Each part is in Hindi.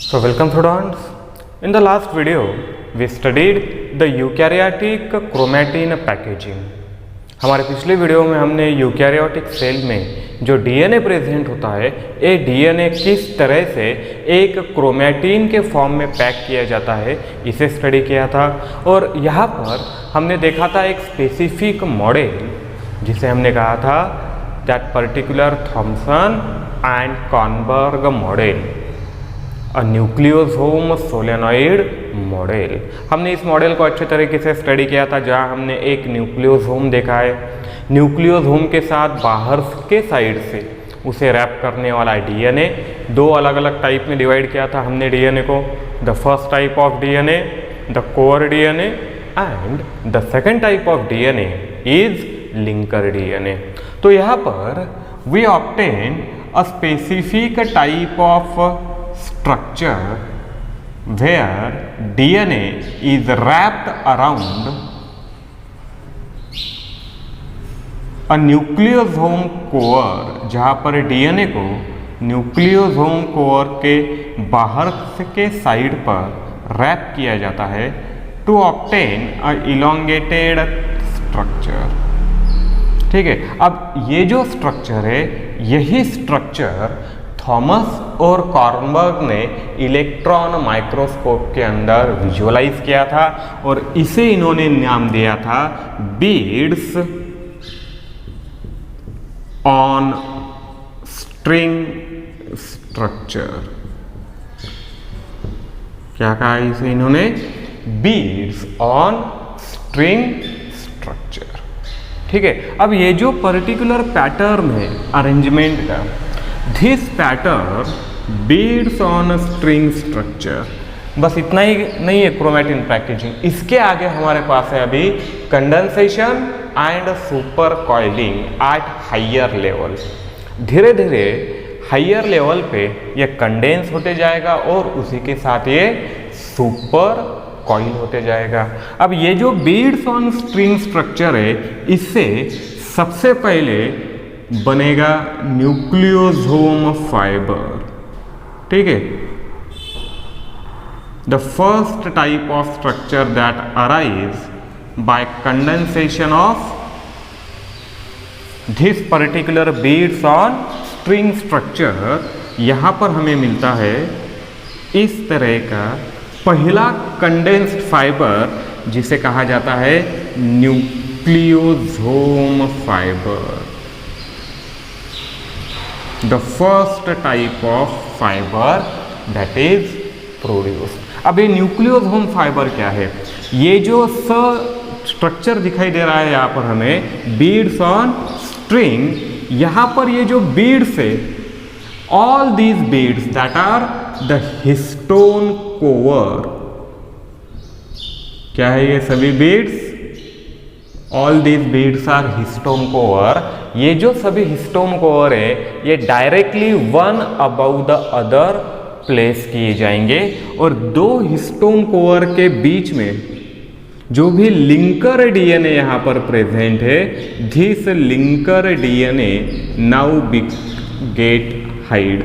So welcome students. In the last video we studied the eukaryotic chromatin packaging. हमारे पिछले वीडियो में हमने यूकैरियोटिक सेल में जो डीएनए प्रेजेंट होता है ये डीएनए किस तरह से एक क्रोमैटिन के फॉर्म में पैक किया जाता है इसे स्टडी किया था। और यहाँ पर हमने देखा था एक स्पेसिफिक मॉडल जिसे हमने कहा था that particular Thomson and Kornberg model, a nucleosome solenoid model. हमने इस मॉडल को अच्छे तरीके से स्टडी किया था जहां हमने एक न्यूक्लियोसोम देखा है, न्यूक्लियोसोम के साथ बाहर के साइड से उसे रैप करने वाला डीएनए दो अलग अलग टाइप में डिवाइड किया था हमने डीएनए को। The first type of DNA the core DNA and the second type of DNA is linker DNA. तो यहाँ पर we obtain a specific type of structure where DNA is wrapped around a nucleosome core, जहाँ पर DNA को न्यूक्लियोसोम कोर के बाहर के साइड पर रैप किया जाता है to obtain a elongated structure. ठीक है, अब ये जो स्ट्रक्चर है यही स्ट्रक्चर थॉमस और कॉर्नबर्ग ने इलेक्ट्रॉन माइक्रोस्कोप के अंदर विजुअलाइज किया था और इसे इन्होंने नाम दिया था बीड्स ऑन स्ट्रिंग स्ट्रक्चर। क्या कहा इसे इन्होंने? Beads on string structure. ठीक है, अब ये जो पर्टिकुलर पैटर्न है अरेंजमेंट का, this pattern beads on string structure, बस इतना ही नहीं है क्रोमैटिन पैकेजिंग। इसके आगे हमारे पास है अभी condensation and supercoiling at higher level. धीरे धीरे हायर लेवल पे ये कंडेंस होते जाएगा और उसी के साथ ये सुपर कॉइल होते जाएगा। अब ये जो बीड्स ऑन स्ट्रिंग स्ट्रक्चर है इससे सबसे पहले बनेगा न्यूक्लियोसोम फाइबर। ठीक है, the first type of structure that arise bye condensation of this particular beads on string structure, यहां पर हमें मिलता है इस तरह का पहला कंडेंस्ड फाइबर जिसे कहा जाता है nucleosome fibre, the first type of fiber that is produced। अब ये न्यूक्लियोसोम फाइबर क्या है? ये जो स्ट्रक्चर दिखाई दे रहा है यहाँ पर हमें बीड्स ऑन स्ट्रिंग, यहाँ पर ये जो बीड्स है all these beads that are the histone core. क्या है ये सभी beads? All these beads are histone core. ये जो सभी हिस्टोन कोवर है ये directly one above the other place किए जाएंगे और दो हिस्टोन कोवर के बीच में जो भी लिंकर डीएनए यहाँ पर प्रेजेंट है, this linker DNA now get hide.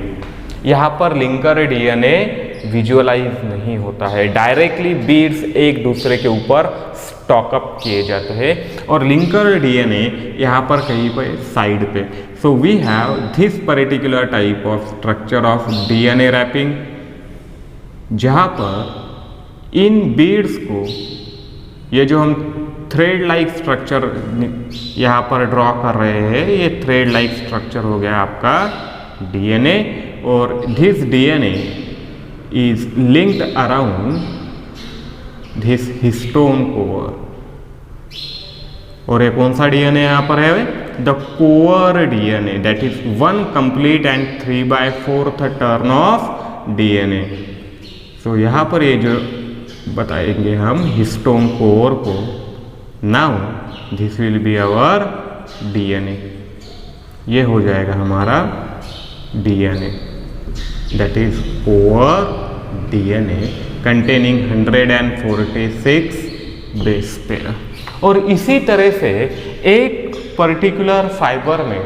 यहाँ पर लिंकर डीएनए विजुअलाइज नहीं होता है, डायरेक्टली बीड्स एक दूसरे के ऊपर स्टॉकअप किए जाते हैं और लिंकर डीएनए यहाँ पर कहीं पे साइड पे। So we have this particular type of structure of DNA wrapping, जहाँ पर इन बीड्स को ये जो हम थ्रेड लाइक स्ट्रक्चर यहाँ पर ड्रॉ कर रहे हैं, ये थ्रेड लाइक स्ट्रक्चर हो गया आपका डीएनए और this DNA is linked around this histone core. और ये कौन सा डीएनए यहाँ पर है? The core DNA, that is 1 complete and 3/4 turn of DNA. So यहाँ पर ये जो बताएंगे हम हिस्टोन कोवर को, now this will be our DNA. ये हो जाएगा हमारा DNA, that is core DNA containing 146 base pair. और इसी तरह से एक पर्टिकुलर फाइबर में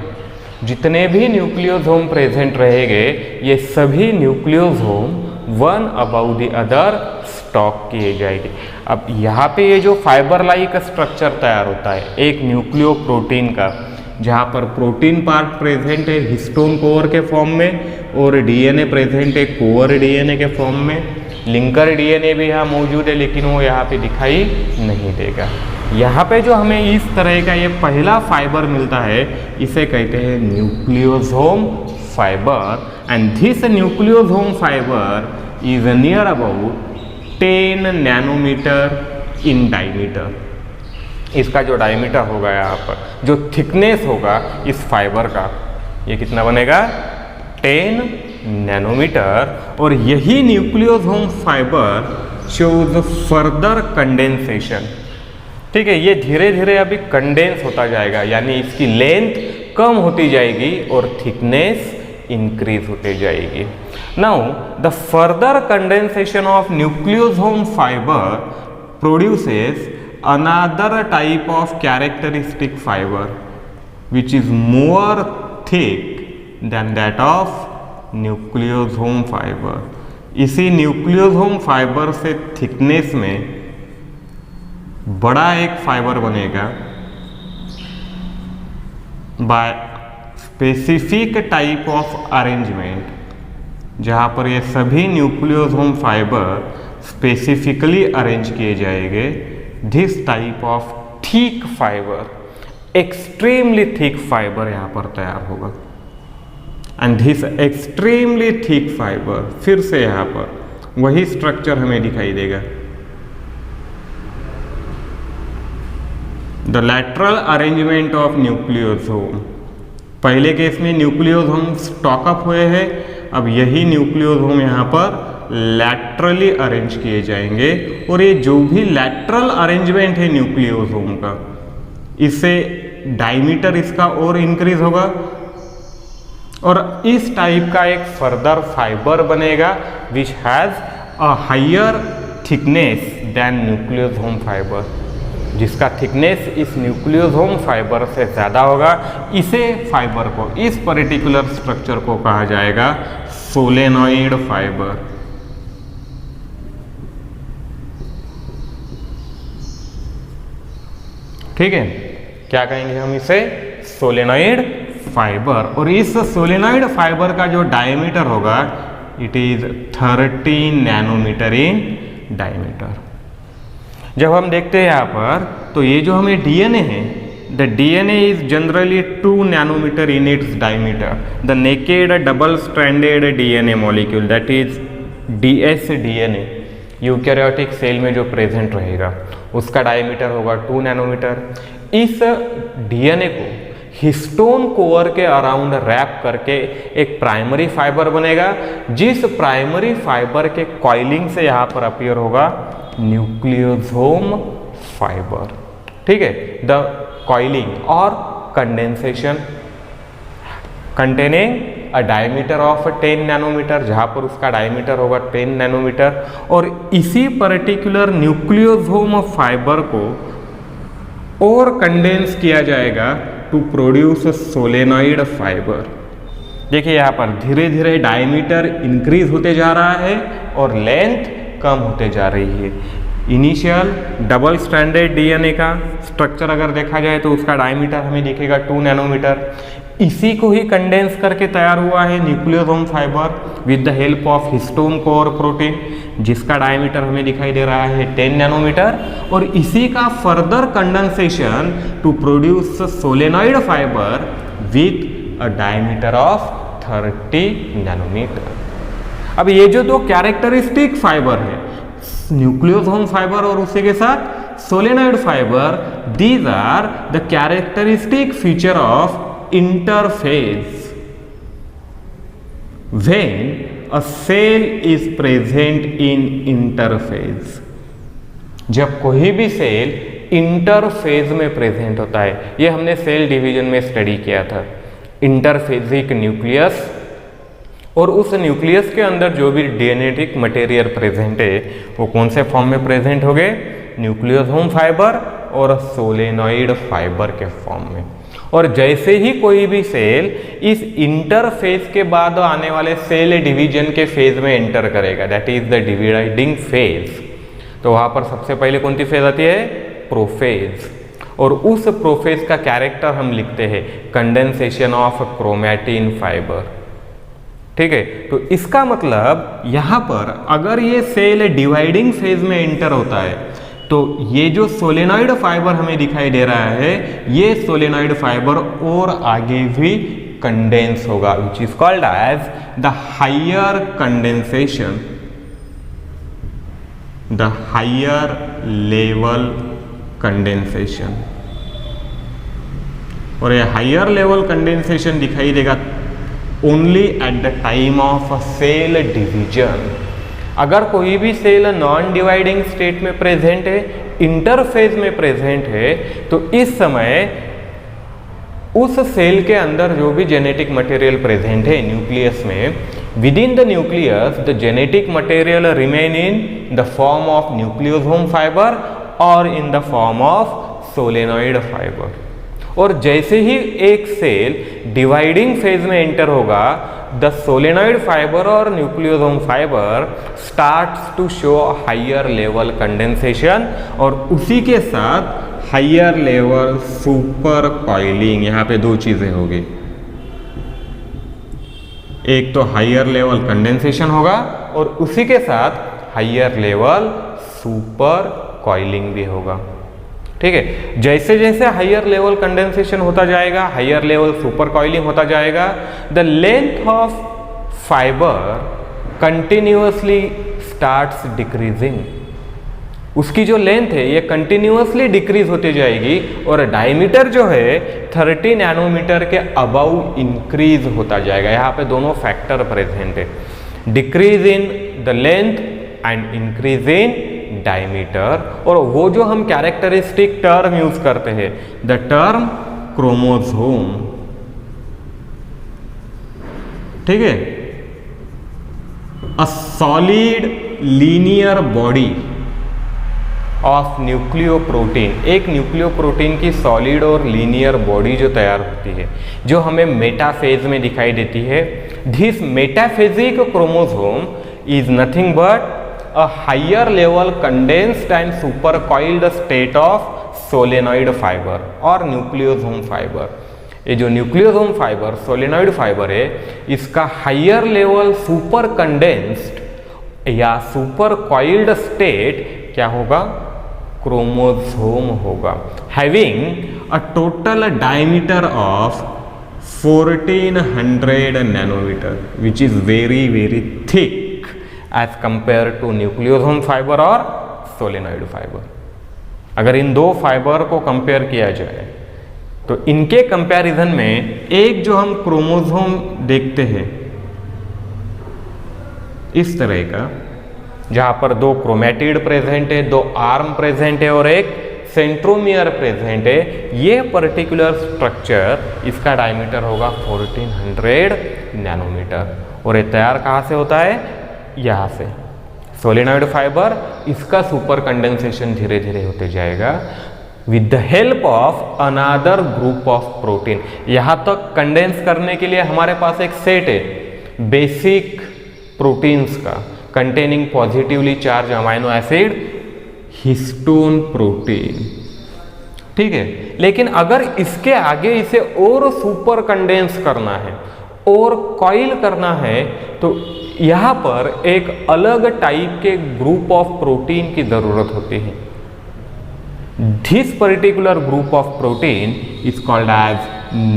जितने भी न्यूक्लियोसोम प्रेजेंट रहेंगे ये सभी nucleosome one above the other stock किए जाएंगे। अब यहाँ पे ये जो फाइबर लाइक स्ट्रक्चर तैयार होता है एक न्यूक्लियो प्रोटीन का, जहाँ पर प्रोटीन पार्ट प्रेजेंट है हिस्टोन कोर के फॉर्म में और डीएनए प्रेजेंट है कोर डीएनए के फॉर्म में। लिंकर डीएनए भी यहाँ मौजूद है लेकिन वो यहाँ पे दिखाई नहीं देगा। यहाँ पे जो हमें इस तरह का ये पहला फाइबर मिलता है इसे कहते हैं nucleosome fibre, and this nucleosome fibre is near about 10 nanometre in diameter. इसका जो डायमीटर होगा यहाँ पर, जो थिकनेस होगा इस फाइबर का, ये कितना बनेगा 10 नैनोमीटर। और यही nucleosome fibre shows further condensation. ठीक है, ये धीरे धीरे अभी कंडेंस होता जाएगा, यानी इसकी लेंथ कम होती जाएगी और थिकनेस इंक्रीज होती जाएगी। Now the further condensation of nucleosome fibre produces another type of characteristic fiber which is more thick than that of nucleosome fiber। इसी न्यूक्लियोसोम फाइबर से थिकनेस में बड़ा एक फाइबर बनेगा by specific type of arrangement, जहाँ पर ये सभी न्यूक्लियोसोम फाइबर स्पेसिफिकली अरेंज किए जाएंगे। This type of thick fibre, extremely thick fibre यहाँ पर तैयार होगा। And this extremely thick fibre, फिर से यहाँ पर वही स्ट्रक्चर हमें दिखाई देगा। The lateral arrangement of nucleosome, पहले केस में न्यूक्लियोसोम स्टॉकअप हुए हैं, अब यही न्यूक्लियोसोम यहाँ पर लैटरली अरेंज किए जाएंगे। और ये जो भी लैटरल अरेंजमेंट है न्यूक्लियोसोम का, इससे डायमीटर इसका और इंक्रीज होगा और इस टाइप का एक फर्दर फाइबर बनेगा which has a higher thickness than nucleosome fibre, जिसका थिकनेस इस न्यूक्लियोसोम फाइबर से ज़्यादा होगा। इसे फाइबर को, इस पर्टिकुलर स्ट्रक्चर को कहा जाएगा सोलेनॉइड फाइबर। ठीक है, क्या कहेंगे हम इसे सोलेनॉइड फाइबर। और इस सोलेनॉइड फाइबर का जो डायमीटर होगा it is 30 nanometre in diameter. जब हम देखते हैं यहाँ पर तो ये जो हमें डीएनए है, the DNA is generally 2 nanometre in its diameter. The naked double stranded DNA molecule that is dsDNA eukaryotic cell में जो प्रेजेंट रहेगा उसका डायमीटर होगा 2 नैनोमीटर। इस डीएनए को हिस्टोन कोर के अराउंड रैप करके एक प्राइमरी फाइबर बनेगा, जिस प्राइमरी फाइबर के कॉइलिंग से यहाँ पर अपीयर होगा न्यूक्लियोसोम फाइबर। ठीक है, द कॉइलिंग और condensation containing a diameter of 10 nanometre, जहाँ पर उसका डायमीटर होगा 10 नैनोमीटर। और इसी पर्टिकुलर न्यूक्लियोसोम फाइबर को और कंडेंस किया जाएगा टू प्रोड्यूस सोलेनॉइड फाइबर। देखिए यहाँ पर धीरे धीरे डायमीटर इंक्रीज होते जा रहा है और लेंथ कम होते जा रही है। इनिशियल डबल स्ट्रैंडेड डीएनए का स्ट्रक्चर अगर देखा जाए तो उसका डायमीटर हमें दिखेगा 2 नैनोमीटर। इसी को ही कंडेंस करके तैयार हुआ है nucleosome fibre with the help of histone core protein, जिसका डायमीटर हमें दिखाई दे रहा है 10 नैनोमीटर। और इसी का further condensation to produce solenoid fibre with a diameter of 30 nanometre. अब ये जो दो कैरेक्टरिस्टिक फाइबर है, न्यूक्लियोसोम फाइबर और उसी के साथ solenoid fibre, these are the characteristic feature of interphase when a cell is present in interphase। जब कोई भी सेल इंटरफेज में प्रेजेंट होता है, ये हमने सेल डिवीजन में स्टडी किया था। इंटरफेजिक न्यूक्लियस, और उस न्यूक्लियस के अंदर जो भी डीएनएटिक मटेरियल प्रेजेंट है वो कौन से फॉर्म में प्रेजेंट हो गए, न्यूक्लियोसोम फाइबर और सोलेनॉइड फाइबर के फॉर्म में। और जैसे ही कोई भी सेल इस इंटरफेज के बाद आने वाले सेल डिवीजन के फेज में एंटर करेगा, that is the dividing phase, तो वहां पर सबसे पहले कौन सी फेज आती है? प्रोफेज। और उस प्रोफेज का कैरेक्टर हम लिखते हैं कंडेंसेशन ऑफ क्रोमैटिन फाइबर। ठीक है, तो इसका मतलब यहां पर अगर ये सेल डिवाइडिंग फेज में एंटर होता है तो ये जो सोलेनॉइड फाइबर हमें दिखाई दे रहा है, ये सोलेनॉइड फाइबर और आगे भी कंडेंस होगा, which is called as the higher condensation, the higher level condensation. और ये हायर लेवल कंडेंसेशन दिखाई देगा only at the time of cell division. अगर कोई भी सेल नॉन डिवाइडिंग स्टेट में प्रेजेंट है, इंटरफेज में प्रेजेंट है, तो इस समय उस सेल के अंदर जो भी जेनेटिक मटेरियल प्रेजेंट है न्यूक्लियस में, within the nucleus the genetic material remain in the form of nucleosome fibre और in the form of solenoid fibre. और जैसे ही एक सेल डिवाइडिंग फेज में एंटर होगा, द सोलेनॉइड फाइबर और nucleosome fibre starts to show higher level condensation और उसी के साथ हायर लेवल सुपर कॉइलिंग। यहाँ पे दो चीजें होगी, एक तो हायर लेवल कंडेंसेशन होगा और उसी के साथ हायर लेवल सुपर कॉइलिंग भी होगा। ठीक है, जैसे जैसे हायर लेवल कंडेंसेशन होता जाएगा, हायर लेवल सुपर कॉइलिंग होता जाएगा, the length of fibre continuously starts decreasing. उसकी जो लेंथ है ये कंटिन्यूअसली डिक्रीज होती जाएगी और डायमीटर जो है 30 नैनोमीटर के अबव इंक्रीज होता जाएगा। यहाँ पे दोनों फैक्टर प्रेजेंट है, decrease in the length and increase in diameter. और वो जो हम कैरेक्टरिस्टिक टर्म यूज करते हैं, द टर्म क्रोमोसोम। ठीक है, a solid linear body of nucleoprotein, एक न्यूक्लियोप्रोटीन की सॉलिड और लीनियर बॉडी जो तैयार होती है, जो हमें मेटाफेज में दिखाई देती है, this metaphasic chromosome is nothing but a higher level condensed and super coiled state of solenoid fiber और न्यूक्लियोसोम फाइबर। ये जो न्यूक्लियोसोम फाइबर सोलेनॉइड फाइबर है, इसका हायर लेवल सुपर कंडेंस्ड या सुपर कॉइल्ड स्टेट क्या होगा? क्रोमोसोम होगा, having a total diameter of 1400 nanometre, which is very very thick as compare to nucleosome fibre और सोलेनॉइड फाइबर। अगर इन दो फाइबर को कंपेयर किया जाए तो इनके कंपैरिजन में एक जो हम क्रोमोसोम देखते हैं इस तरह का, जहां पर दो क्रोमैटिड प्रेजेंट है, दो आर्म प्रेजेंट है और एक सेंट्रोमियर प्रेजेंट है, ये पर्टिकुलर स्ट्रक्चर इसका डायमीटर होगा 1400 नैनोमीटर। और ये तैयार कहाँ से होता है? यहाँ से सोलेनॉइड फाइबर, इसका सुपर कंडेंसेशन धीरे धीरे होते जाएगा with the help of another group of protein. यहाँ तक कंडेंस करने के लिए हमारे पास एक सेट है बेसिक प्रोटीन्स का, containing positively charge amino acid, histone protein. ठीक है, लेकिन अगर इसके आगे इसे और सुपर कंडेंस करना है और कॉइल करना है तो यहाँ पर एक अलग टाइप के ग्रुप ऑफ प्रोटीन की जरूरत होती है। This particular group of protein is called as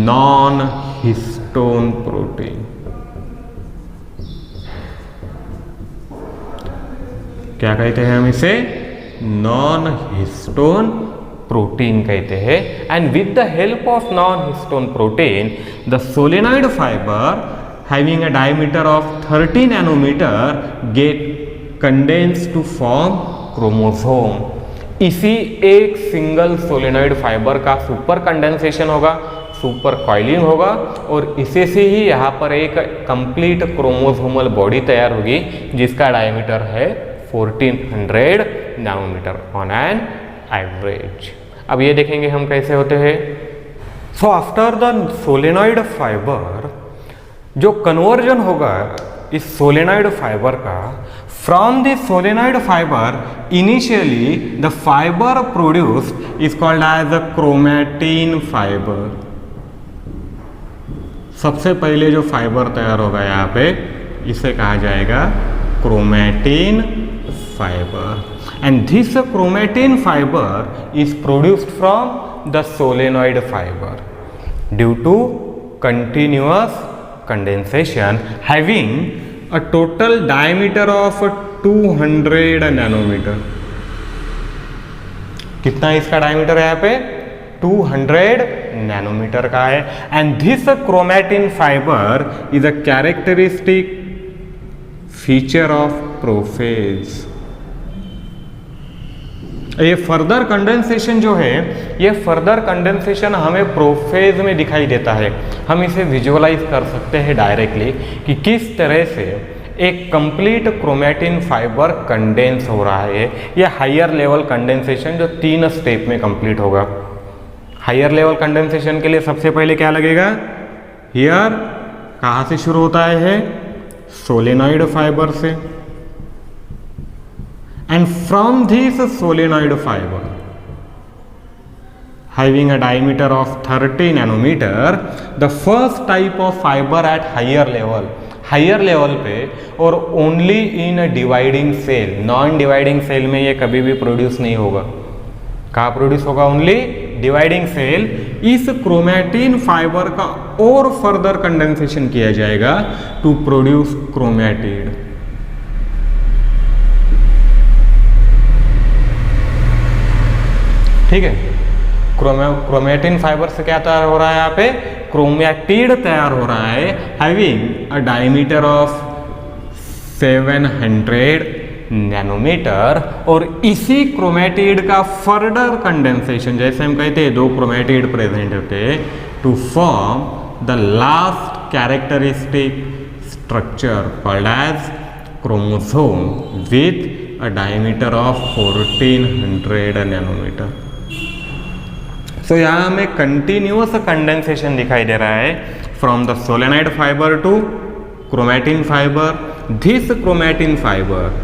non histone protein. क्या कहते हैं हम इसे? नॉन हिस्टोन प्रोटीन कहते हैं। And with the help of non histone protein the solenoid fibre having a diameter of 30 nanometer get condensed to form chromosome। इसी एक सिंगल सोलेनॉइड फाइबर का सुपर कंडेंसेशन होगा, सुपर कॉइलिंग होगा और इसे से ही यहाँ पर एक कंप्लीट क्रोमोसोमल बॉडी तैयार होगी जिसका डायमीटर है 1400 नैनोमीटर ऑन एन एवरेज। अब ये देखेंगे हम कैसे होते हैं। So after the solenoid fibre जो कन्वर्जन होगा इस सोलेनॉइड फाइबर का, from the solenoid fibre initially the fibre produced is called as a chromatin fibre. सबसे पहले जो फाइबर तैयार होगा यहाँ पे इसे कहा जाएगा chromatin fibre, and this chromatin fibre is produced from the solenoid fibre due to continuous condensation having a total diameter of 200 nanometre. कितना इसका डायमीटर है यहाँ पे? 200 नैनोमीटर का है। And this chromatin fibre is a characteristic feature of prophase. ये फर्दर कंडेंसेशन जो है, ये फर्दर कंडेंसेशन हमें प्रोफेज में दिखाई देता है। हम इसे विजुअलाइज कर सकते हैं डायरेक्टली कि किस तरह से एक कंप्लीट क्रोमैटिन फाइबर कंडेंस हो रहा है। ये हायर लेवल कंडेंसेशन जो 3 स्टेप में कंप्लीट होगा। हायर लेवल कंडेंसेशन के लिए सबसे पहले क्या लगेगा? हियर कहाँ से शुरू होता है? सोलेनॉइड फाइबर से, and from this solenoid fiber having a diameter of 30 nanometer, the first type of fiber at higher level पे और only in a dividing cell, non dividing cell में ये कभी भी प्रोड्यूस नहीं होगा। कहाँ प्रोड्यूस होगा? Only dividing cell. इस क्रोमैटिन फाइबर का और फर्दर कंडेंसेशन किया जाएगा टू प्रोड्यूस क्रोमैटिड। ठीक है, क्रोमैटिन फाइबर से क्या तैयार हो रहा है? यहाँ पे क्रोमैटिड तैयार हो रहा है having a diameter of 700 nanometre. और इसी क्रोमैटिड का फर्दर कंडेंसेशन, जैसे हम कहते हैं 2 क्रोमैटिड प्रेजेंट होते हैं, to form the last characteristic structure called as chromosome with a diameter of 1400 nanometre. So यहाँ हमें कंटिन्यूअस कंडेंसेशन दिखाई दे रहा है from the solenoid fibre to chromatin fibre. This chromatin fibre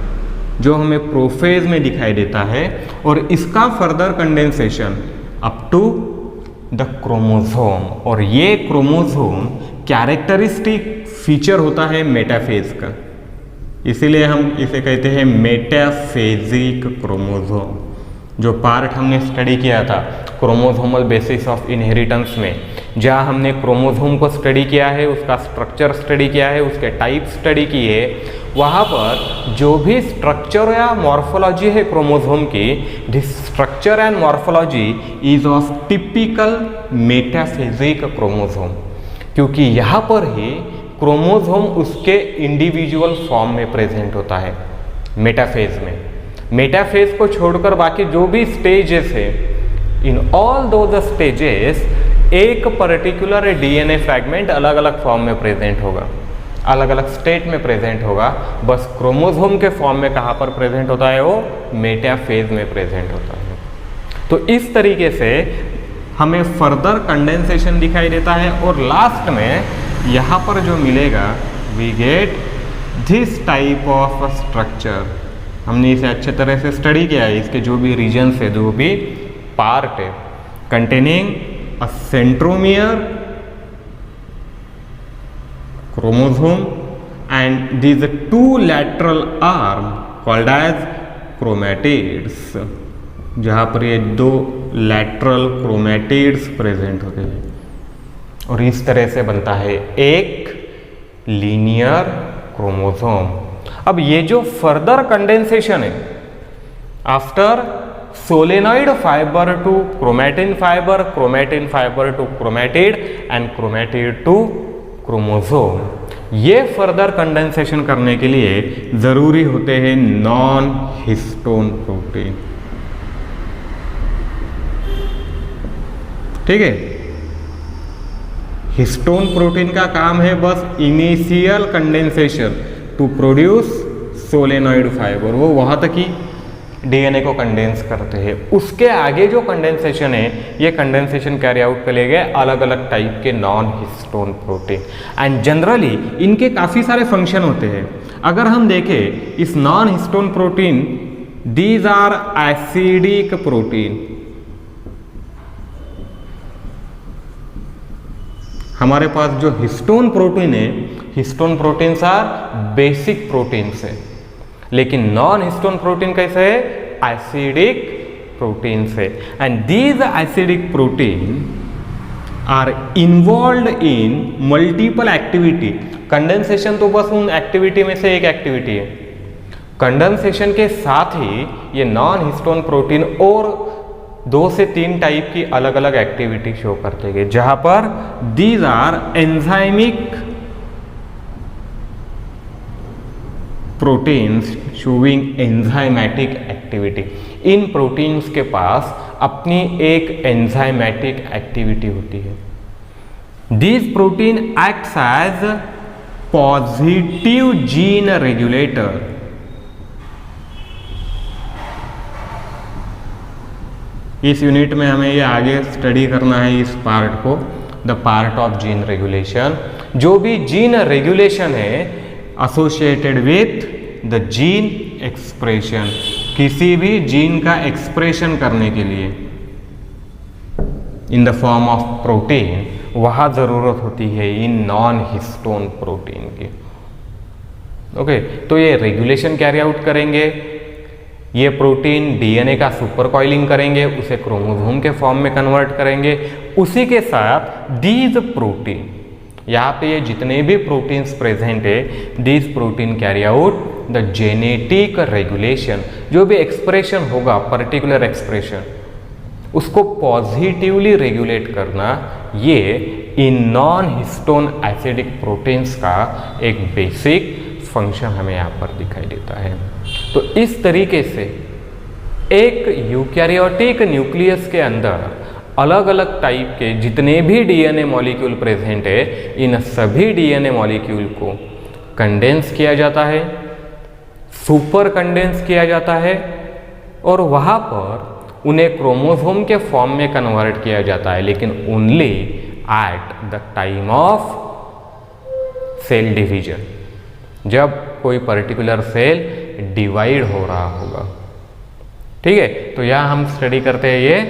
जो हमें प्रोफेज में दिखाई देता है और इसका further condensation up to the chromosome. और ये क्रोमोसोम कैरेक्टरिस्टिक फीचर होता है मेटाफेज का, इसीलिए हम इसे कहते हैं मेटाफेजिक क्रोमोसोम। जो पार्ट हमने स्टडी किया था क्रोमोसोमल बेसिस ऑफ इनहेरिटेंस में, जहाँ हमने क्रोमोसोम को स्टडी किया है, उसका स्ट्रक्चर स्टडी किया है, उसके टाइप स्टडी की है, वहाँ पर जो भी स्ट्रक्चर या मॉर्फोलॉजी है क्रोमोसोम की, this structure and morphology is of typical metaphasic chromosome, क्योंकि यहाँ पर ही क्रोमोसोम उसके इंडिविजुअल फॉर्म में प्रेजेंट होता है मेटाफेज में। मेटाफेज को छोड़कर बाकी जो भी स्टेजेस है, इन ऑल दोज स्टेजेस एक पर्टिकुलर डीएनए फ्रैगमेंट अलग अलग फॉर्म में प्रेजेंट होगा, अलग अलग स्टेट में प्रेजेंट होगा। बस क्रोमोसोम के फॉर्म में कहाँ पर प्रेजेंट होता है? वो मेटाफेज में प्रेजेंट होता है। तो इस तरीके से हमें फर्दर कंडेंसेशन दिखाई देता है और लास्ट में यहाँ पर जो मिलेगा, we get this type of structure. हमने इसे अच्छे तरह से स्टडी किया है, इसके जो भी रीजन्स है, जो भी पार्ट है, containing a centromere, chromosome and these 2 lateral arm called as chromatids, जहाँ पर ये 2 lateral chromatids प्रेजेंट होते हैं और इस तरह से बनता है एक लीनियर क्रोमोसोम। अब ये जो फर्दर कंडेंसेशन है after solenoid fibre to chromatin fibre, chromatin fibre to chromatid and chromatid to chromosome, ये फर्दर कंडेंसेशन करने के लिए जरूरी होते हैं नॉन हिस्टोन प्रोटीन। ठीक है, हिस्टोन प्रोटीन का काम है बस initial condensation to produce solenoid fibre, वो वहां तक ही डीएनए को कंडेंस करते हैं। उसके आगे जो कंडेंसेशन है, ये कंडेंसेशन कैरी आउट करे गए अलग अलग टाइप के non histone protein. And generally इनके काफ़ी सारे फंक्शन होते हैं। अगर हम देखें इस non histone protein, these are acidic protein. हमारे पास जो हिस्टोन प्रोटीन है, histone proteins are basic proteins है, लेकिन नॉन हिस्टोन प्रोटीन कैसे है? एसिडिक प्रोटीन्स है। And these acidic protein are involved in multiple activity. Condensation तो बस उन एक्टिविटी में से एक एक्टिविटी है। कंडेंसेशन के साथ ही ये नॉन हिस्टोन प्रोटीन और 2 से 3 टाइप की अलग अलग एक्टिविटी शो करते गए, जहां पर these are enzymic proteins showing enzymatic activity. इन प्रोटीन्स के पास अपनी एक एंजाइमेटिक एक्टिविटी होती है। These protein acts as positive gene regulator. इस यूनिट में हमें ये आगे स्टडी करना है इस पार्ट को, the part of gene regulation. जो भी जीन रेगुलेशन है associated with the gene expression, किसी भी जीन का एक्सप्रेशन करने के लिए इन द फॉर्म ऑफ प्रोटीन, वहाँ ज़रूरत होती है इन नॉन हिस्टोन प्रोटीन की। ओके, तो ये रेगुलेशन कैरी आउट करेंगे। ये प्रोटीन डीएनए का सुपर कॉइलिंग करेंगे, उसे क्रोमोसोम के फॉर्म में कन्वर्ट करेंगे। उसी के साथ दीज प्रोटीन, यहाँ पे ये जितने भी प्रोटीन्स प्रेजेंट है, these protein carry out the genetic regulation. जो भी एक्सप्रेशन होगा, पर्टिकुलर एक्सप्रेशन, उसको पॉजिटिवली रेगुलेट करना, ये in non histone acidic proteins का एक बेसिक फंक्शन हमें यहाँ पर दिखाई देता है। तो इस तरीके से एक यूकैरियोटिक न्यूक्लियस के अंदर अलग अलग टाइप के जितने भी डीएनए मॉलिक्यूल प्रेजेंट है, इन सभी डीएनए मॉलिक्यूल को कंडेंस किया जाता है, सुपर कंडेंस किया जाता है, और वहाँ पर उन्हें क्रोमोसोम के फॉर्म में कन्वर्ट किया जाता है, लेकिन only at the time of cell division, जब कोई पर्टिकुलर सेल डिवाइड हो रहा होगा। ठीक है, तो यहाँ हम स्टडी करते हैं ये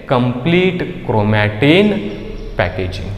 कंप्लीट क्रोमैटिन पैकेजिंग।